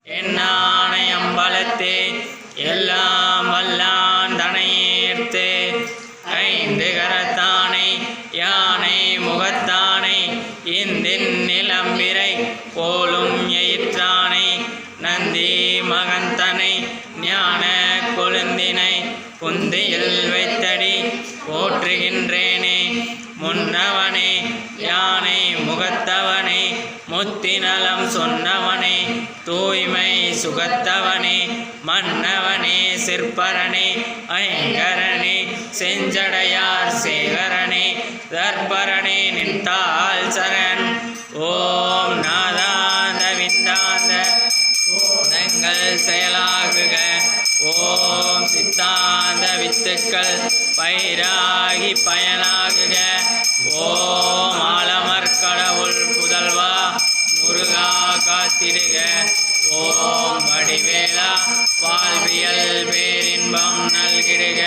என்னானை அம்பலத்தே எல்லாம் வல்லான் தனையேர்த்து ஐந்து கரத்தானை யானை முகத்தானை இந்தின் நிலம்பிரை போலும் எயிற்றானை நந்தி மகந்தனை ஞான கொழுந்தினை புந்தியில் வைத்தடி போற்றுகின்றேனே. முன்னவனே யானை முகத்தவனே முத்திநலம் சொன்னவனே தூய்மை சுகத்தவனே மன்னவனே சிற்பரனே ஐங்கரனே செஞ்சடையார் சேகரனே தற்பரனே நின்றால் சரண். ஓம் நாதாந்த விந்தாந்த ஓதங்கள் செயலாகுக. ஓம் சித்தாந்த வித்துக்கள் பயிராகி பயனாகுக. ஓம் ஆலமர்கடவுள் புதல்வா முருகா காத்திடுக. ஓம் வடிவேலா வாழ்வியல் பேரின்பம் நல்கிடுக.